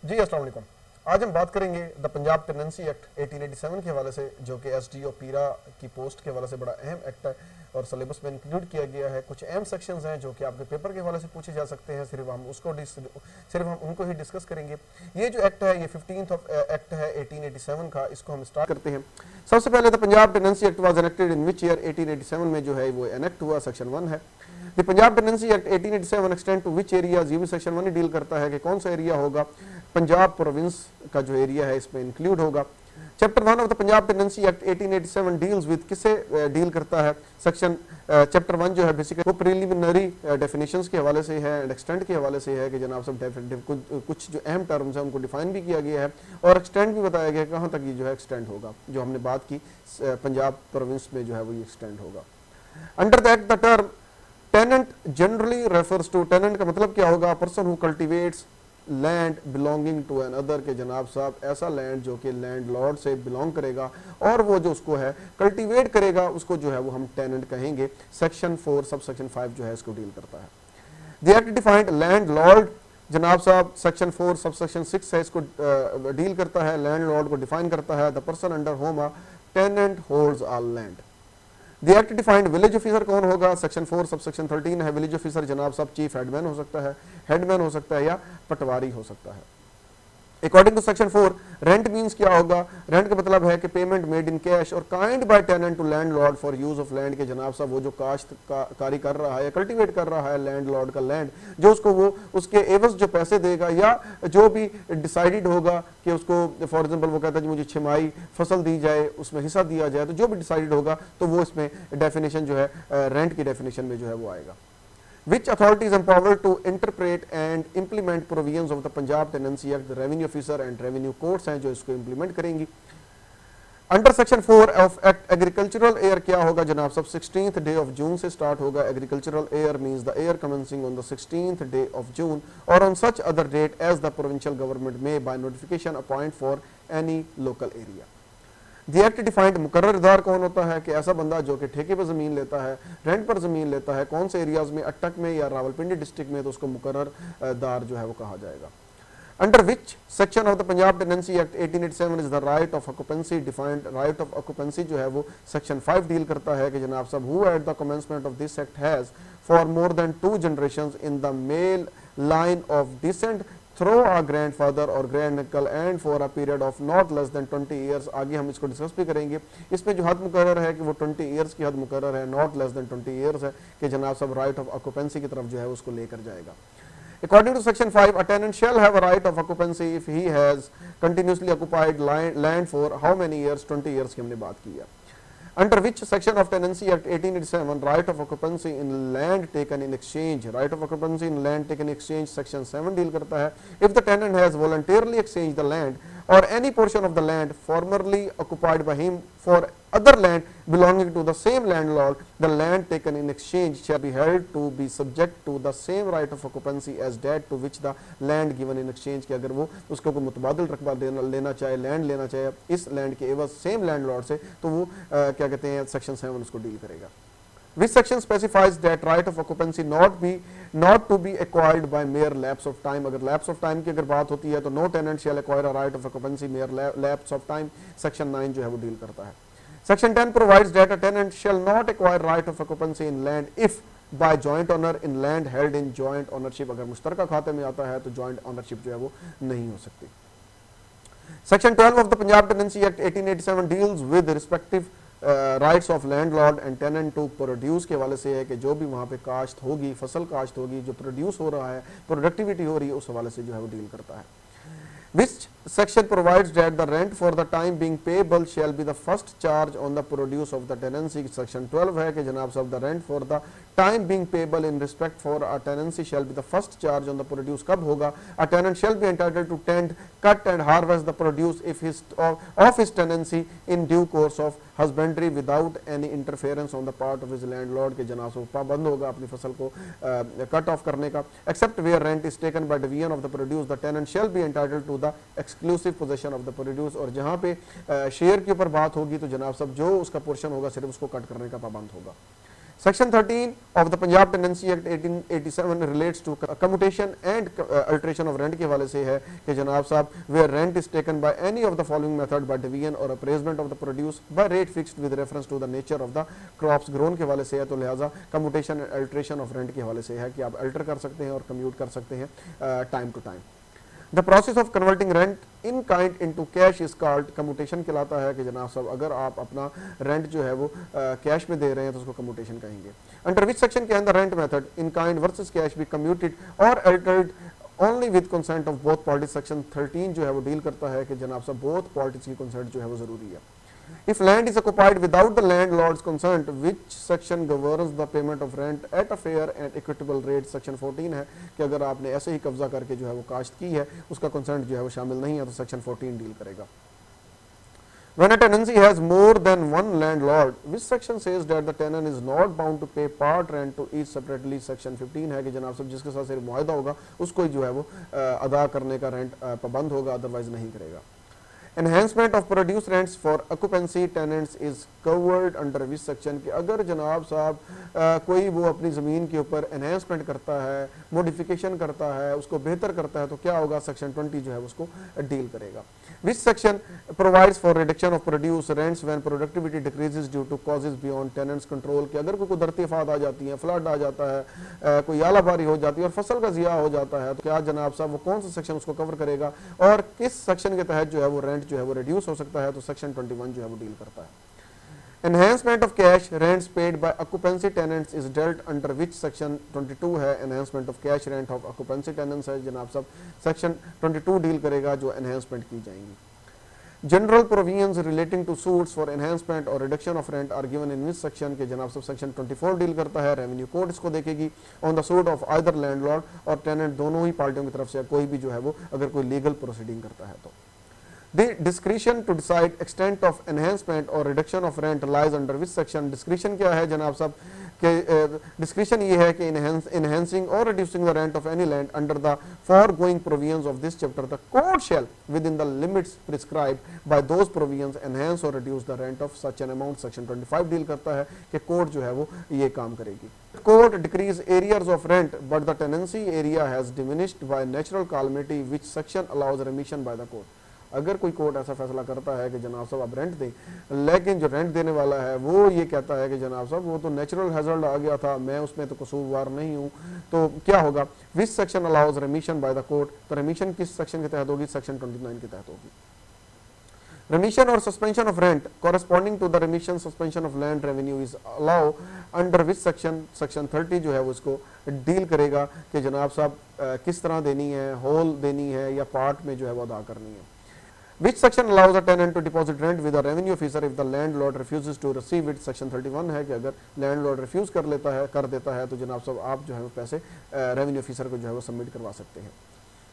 जी अस्सलाम वालेकुम। आज हम बात करेंगे द पंजाब टेनेंसी एक्ट 1887 के हवाले से, जो कि एसडीओ पीरा की पोस्ट के हवाले से बड़ा अहम एक्ट है और सिलेबस में इंक्लूड किया गया है। कुछ अहम सेक्शंस हैं जो कि आपके पेपर के हवाले से पूछे जा सकते हैं, सिर्फ हम उनको ही डिस्कस करेंगे। ये जो एक्ट है, ये 15th ऑफ एक्ट है 1887 का। इसको हम स्टार्ट करते हैं। सबसे पहले the Punjab tenancy act was enacted in which year? 1887 में जो है वो एनेक्ट हुआ। सेक्शन 1 है the Punjab tenancy act 1887 extend to which areas. ये भी सेक्शन 1 ही डील करता है कि कौन सा एरिया होगा, पंजाब प्रोविंस का जो एरिया है इसमें इंक्लूड होगा। Chapter 1 of the Punjab tenancy act 1887 deals with, किसे डील करता है? सेक्शन चैप्टर 1 जो है बेसिकली वो प्रिलिमिनरी डेफिनेशंस के हवाले से है एंड एक्सटेंड के हवाले से है कि जनाब सब कुछ जो अहम टर्म्स हैं उनको डिफाइन भी किया गया है और एक्सटेंड भी बताया गया कहाँ तक ये जो है एक्सटेंड होगा। जो हमने बात की पंजाब प्रोविंस में जो है वो ये एक्सटेंड होगा। Under the act the term tenant generally refers to, tenant का मतलब क्या होगा? Person who cultivates land belonging to an other, के जनाब साहब ऐसा लैंड जो कि लैंड लॉर्ड से बिलोंग करेगा और वो जो उसको है कल्टीवेट करेगा उसको जो है वो हम टेनेंट कहेंगे। सेक्शन 4 सब सेक्शन 5 जो है इसको डील करता है। The act defined land Lord, जनाब साहब सेक्शन 4 सब सेक्शन 6 है, इसको डील करता है। लैंड लॉर्ड को डिफाइन करता है the person under whom a tenant holds all land. The act defined village officer कौन होगा? सेक्शन 4 सब सेक्शन 13 है। विलेज ऑफिसर जनाब साहब चीफ हेडमैन हो सकता है, हेडमैन हो सकता है या पटवारी हो सकता है। According to section 4 rent means क्या होगा? रेंट का मतलब है कि पेमेंट मेड इन कैश और kind by tenant to landlord for use of land, के जनाब साहब वो जो कारी कर रहा है या कल्टीवेट कर रहा है लैंड लॉर्ड का लैंड, जो उसको वो उसके एवज जो पैसे देगा या जो भी डिसाइडेड होगा कि उसको फॉर एग्जांपल वो कहता है मुझे छमाही फसल दी जाए, उसमें हिस्सा दिया जाए, तो जो भी डिसाइडेड होगा तो वो इसमें डेफिनेशन जो है रेंट की डेफिनेशन में जो है वो आएगा। Which authority is empowered to interpret and implement provisions of the Punjab Tenancy Act? The revenue officer and revenue courts हैं जो इसको implement करेंगी। Under section 4 of act agricultural air क्या होगा जनाब सब? 16th डे ऑफ जून से स्टार्ट होगा। Agricultural year means the year commencing on the 16th day of June और on such other date as the provincial government may by notification appoint for any local area. The act defined मुकर्ररदार कौन होता है? कि ऐसा बंदा जो कि ठेके पर ज़मीन लेता है, रेंट पर ज़मीन लेता है, कौन से एरियाज में, अटक में या रावलपिंडी डिस्ट्रिक्ट में, तो उसको मुकर्ररदार जो है वो कहा जाएगा। Under which section of the Punjab tenancy act 1887 is the right of occupancy defined? Right of occupancy जो है वो सेक्शन 5 डील करता है कि जनाब साहब who at the commencement of this act has for more than 2 generations in the male line of descent through a grandfather और grand uncle and for a period of not less than 20 years. आगे हम इसको discuss भी करेंगे। इसमें जो हद मुकर्रर है कि वो 20 ईयर्स की हद मुकर्रर है, नॉट लेस देन 20 ईयर्स है कि जनाब सब राइट ऑफ ऑक्यूपेंसी की तरफ जो है उसको लेकर जाएगा। According to section 5, a tenant shall have a right of occupancy if he has continuously occupied land for how many years? 20 years की हमने बात की है। Under which section of Tenancy Act 1887 right of occupancy in land taken in exchange? Right of occupancy in land taken in exchange section 7 deal करता है। If the tenant has voluntarily exchanged the land or any portion of the land formerly occupied by him for other land belonging to the same landlord, the land taken in exchange shall be held to be subject to the same right of occupancy as that to which the land given in exchange। कि अगर वो उसको कोई मुतबादिल रकबा लेना चाहे, land लेना चाहे इस लैंड के एवज सेम लैंडलॉर्ड से, तो वो क्या कहते हैं सेक्शन 7 उसको डील करेगा। Which section specifies that right of occupancy not to be acquired by mere lapse of time? अगर lapse of time की अगर बात होती है तो no tenant shall acquire a right of occupancy mere lapse of time। section 9 जो है वो डील करता है। section 10 provides that a tenant shall not acquire right of occupancy in land if by joint owner in land held in joint ownership। अगर मुश्तरका खाते में आता है तो joint ownership जो है वो नहीं हो सकती। section 12 of the Punjab Tenancy Act 1887 deals with respective rights of landlord and tenant to produce के हवाले से है कि जो भी वहाँ पे काश्त होगी, फसल काश्त होगी, जो प्रोड्यूस हो रहा है, प्रोडक्टिविटी हो रही है, उस हवाले से जो है वो डील करता है। Which section provides that the rent for the time being payable shall be the first charge on the produce of the tenancy? section 12 है कि जनाब साहब the rent for the time being payable in respect for a tenancy shall be the first charge on the produce। कब होगा? A tenant shall be entitled to tend, cut and harvest the produce if of his tenancy in due course of husbandry without any interference on the part of his landlord, के जनाब साहब पाबंद होगा अपनी फसल को कट ऑफ करने का। except where rent is taken by division of the produce, the tenant shall be entitled to the exclusive possession of the produce। और जहाँ पे शेयर के ऊपर बात होगी तो जनाब साहब जो उसका पोर्शन होगा सिर्फ उसको कट करने का पाबंद होगा। Section 13 of the Punjab tenancy act 1887 relates to commutation and alteration of rent के हवाले से है कि जनाब साहब where rent is taken by any of the following method by division और appraisement of the produce by rate fixed with reference to the nature of the crops grown के हवाले से है। तो लिहाजा commutation and alteration of rent के हवाले से है कि आप अल्टर कर सकते हैं और कम्यूट कर सकते हैं time to time. The process of converting rent in kind into cash is called commutation कहलाता है कि जनाब साहब अगर आप अपना रेंट जो है वो कैश में दे रहे हैं तो उसको कम्यूटेशन कहेंगे। अंडर विच सेक्शन के अंदर rent method in kind versus cash be commuted और altered only with consent of both parties. Section 13 जो है वो डील करता है कि जनाब साहब बोथ पार्टीज की कंसेंट जो है वो जरूरी है। If land is occupied without the landlord's consent, which section governs the payment of rent at a fair and equitable rate? Section 14 है कि अगर आपने ऐसे ही कब्जा करके जो है वो काश्त की है, उसका कंसेंट जो है वो शामिल नहीं है, तो सेक्शन 14 डील करेगा। When a tenancy has more than one landlord, which section says that the tenant is not bound to pay part rent to each separately? Section 15 है कि जनाब साहब जिसके साथ सिर्फ मुआहदा होगा उसको जो है वो अदा करने का रेंट पाबंद होगा, अदरवाइज नहीं करेगा। Enhancement of produce rents for occupancy tenants is covered under which section? कि अगर जनाब साहब कोई वो अपनी ज़मीन के ऊपर एनहेंसमेंट करता है, मॉडिफिकेशन करता है, उसको बेहतर करता है, तो क्या होगा? सेक्शन 20 जो है उसको डील करेगा। Which section provides for reduction of produce rents when productivity decreases due to causes beyond tenants control? कि अगर कोई कुदरती आफात आ जाती है, फ्लड आ जाता है, कोई आलाबारी हो जाती है और फसल का ज़िया हो जाता है, तो क्या जनाब साहब वो कौन सा सेक्शन उसको कवर करेगा और किस सेक्शन के तहत जो है वो रेंट जो है वो रिड्यूस हो सकता है? तो सेक्शन 21 जो है वो डील करता है। Enhancement of cash rents paid by occupancy tenants is dealt under which section? 22 है। enhancement of cash rent of occupancy tenants है जनाब साहब सेक्शन 22 डील करेगा जो enhancement की जाएंगी। General provisions relating to suits for enhancement or reduction of rent are given in which section? के जनाब साहब सेक्शन 24 डील करता है। रेवेन्यू कोड इसको देखेगी on the suit of either landlord और टेनेंट, दोनों ही पार्टियों की तरफ से कोई भी जो है वो अगर कोई लीगल प्रोसीडिंग करता है तो। The discretion to decide extent of enhancement or reduction of rent lies under which section? discretion क्या है जनाब साहब कि discretion ये है कि enhancing or reducing the rent of any land under the foregoing provisions of this chapter the court shall within the limits prescribed by those provisions enhance or reduce the rent of such an amount। section 25 deal करता है कि court जो है वो ये काम करेगी। Court decrees areas of rent but the tenancy area has diminished by natural calamity, which section allows remission by the court? अगर कोई कोर्ट ऐसा फैसला करता है कि जनाब साहब आप रेंट दें, लेकिन जो रेंट देने वाला है वो ये कहता है कि जनाब साहब वो तो नेचुरल हैजर्ड आ गया था, मैं उसमें तो कसूरवार नहीं हूँ, तो क्या होगा? Which section allows रेमिशन by the court? तो रेमिशन किस सेक्शन के तहत होगी? सेक्शन 29 के तहत होगी। Remission or suspension of rent corresponding to the remission suspension of land revenue is allow under which section? section 30 जो है वो इसको डील करेगा कि जनाब साहब किस तरह देनी है, होल देनी है या पार्ट में जो है वो अदा करनी है। Which section allows a tenant to deposit rent with a revenue officer if the landlord refuses to receive it? section 31 है कि अगर लैंडलॉर्ड रिफ्यूज कर देता है तो जनाब साहब आप जो है वो पैसे रेवेन्यू ऑफिसर को जो है वो सबमिट करवा सकते हैं।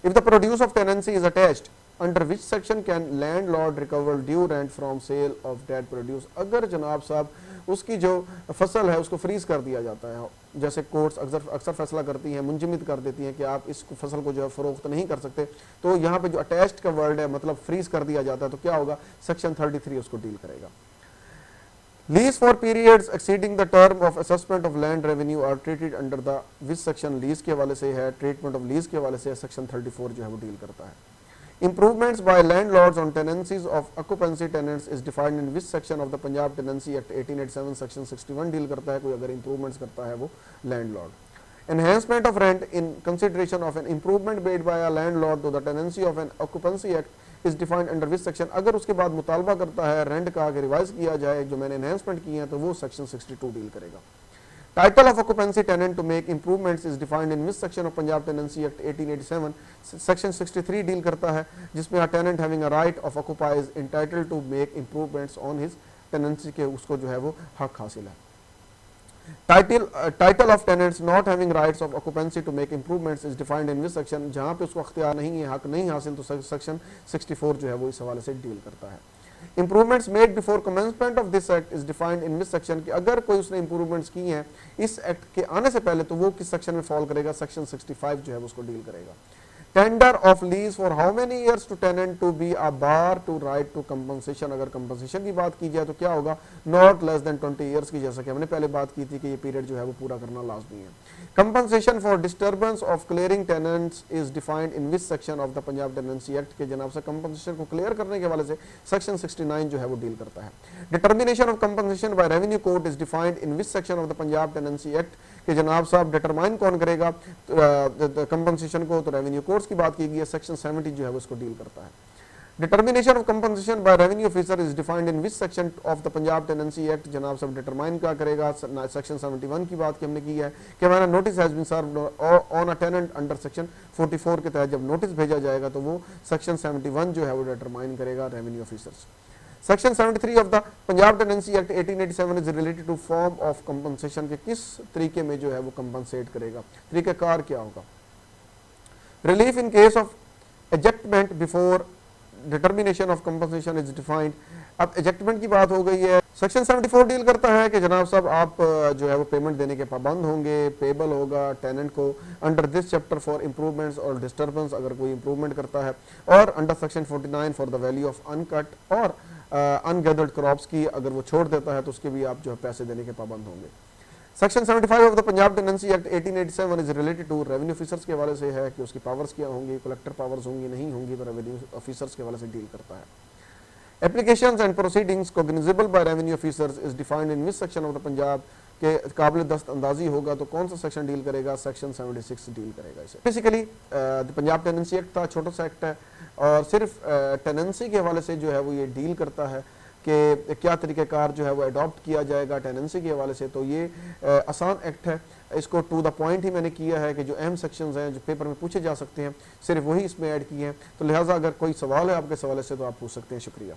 If the produce of tenancy is attached, under which section can landlord recover due rent from sale of dead produce? अगर जनाब साहब उसकी जो फसल है उसको फ्रीज कर दिया जाता है, जैसे कोर्ट्स अक्सर फैसला करती हैं, मुंजमद कर देती हैं कि आप इस फसल को जो है फरोख्त नहीं कर सकते, तो यहाँ पे जो अटैच्ड का वर्ड है मतलब फ्रीज कर दिया जाता है, तो क्या होगा? सेक्शन 33 उसको डील करेगा। Lease for periods exceeding the term of assessment of land revenue are treated under the which section? Lease के हवाले से है, ट्रीटमेंट ऑफ लीज के हवाले से सेक्शन 34 जो है वो डील करता है। Improvements by landlords on tenancies of occupancy tenants is defined in which section of the Punjab Tenancy Act 1887? section 61 deal करता है कोई अगर improvements करता है वो landlord। Enhancement of rent in consideration of an improvement made by a landlord to the tenancy of an occupancy act is defined under which section? अगर उसके बाद मुतालबा करता है रेंट का कि रिवाइज किया जाए जो मैंने एनहेंसमेंट किए हैं तो वो सेक्शन 62 डील करेगा। Title of occupancy tenant to make improvements is defined in which section of Punjab Tenancy Act 1887? section 63 deal करता है जिसमें a tenant having a right of occupy is entitled to make improvements on his tenancy के उसको जो है वो हक हासिल है। Title of tenants not having rights of occupancy to make improvements is defined in which section? जहाँ पे उसको अख्तियार नहीं है, हक नहीं हासिल, तो सेक्शन 64 जो है वो इस हवाले से डील करता है। Improvements made before commencement of this act is defined in which section? कि अगर कोई उसने improvements की हैं इस एक्ट के आने से पहले तो वो किस सेक्शन में फॉल करेगा? सेक्शन 65 जो है वो उसको डील करेगा। Tender of lease for how many years to tenant to be a bar to right to compensation. अगर कंपनसेशन की बात की जाए तो क्या होगा, नॉट लेस देन 20 ईयर्स की, जैसा कि हमने पहले बात की थी कि ये पीरियड जो है वो पूरा करना लाजमी है। Compensation for disturbance of clearing tenants is defined in which section of the Punjab tenancy act के जनाब से कंपनसेशन को क्लियर करने के हवाले से सेक्शन 69 जो है वो डील करता है। Determination of compensation by revenue court is defined in which section of the Punjab tenancy act कि जनाब साहब डिटरमाइन कौन करेगा कंपनसेशन को, तो रेवेन्यू कोर्ट्स की बात की गई है, सेक्शन 70 जो है वो इसको डील करता है। Determination of compensation by revenue officer is defined in which section of the Punjab tenancy act, जनाब साहब डिटरमाइन क्या करेगा, सेक्शन 71 की बात की हमने की है कि हमारा notice has been served on a tenant under section 44 के तहत जब नोटिस भेजा जाएगा तो वो सेक्शन 71 जो है वो डिटरमाइन करेगा revenue officers. Section 73 of the Punjab tenancy act 1887 is related to form of compensation के किस तरीके में जो है वो कंपनसेट करेगा, तरीक़ाकार क्या होगा। Relief in case of ejectment before determination of compensation is defined. अब एजेक्टमेंट की बात हो गई है, सेक्शन 74 डील करता है कि जनाब साहब आप जो है वो पेमेंट देने के पाबंद होंगे, पेबल होगा टेनेंट को under this chapter for improvements और डिस्टर्बेंस अगर कोई इंप्रूवमेंट करता है, और under section 49 for the value of uncut और अनगैदर्ड क्रॉप्स की अगर वो छोड़ देता है तो उसके भी आप जो है पैसे देने के पाबंद होंगे। Section 75 of the Punjab tenancy act 1887 is related to revenue officers के हवाले से है कि उसकी पावर्स क्या होंगी, कलेक्टर पावर्स होंगी नहीं होंगी, तो रेवेन्यू ऑफिसर्स के हवाले से डील करता है। Applications and proceedings cognizable by revenue officers is defined in which section of the Punjab के काबिल दस्त अंदाजी होगा तो कौन सा सेक्शन डील करेगा, सेक्शन 76 डील करेगा इसे। बेसिकली पंजाब टेनेंसी एक्ट था, छोटा सा एक्ट है और सिर्फ टेनेंसी के हवाले से जो है वो ये डील करता है कि क्या तरीक़ेकार जो है वो अडॉप्ट किया जाएगा टेनेंसी के हवाले से। तो ये आसान एक्ट है, इसको टू द पॉइंट ही मैंने किया है कि जो अहम सेक्शंस हैं जो पेपर में पूछे जा सकते हैं सिर्फ वही इसमें ऐड किए हैं। तो लिहाजा अगर कोई सवाल है आपके सवाल से तो आप पूछ सकते हैं। शुक्रिया।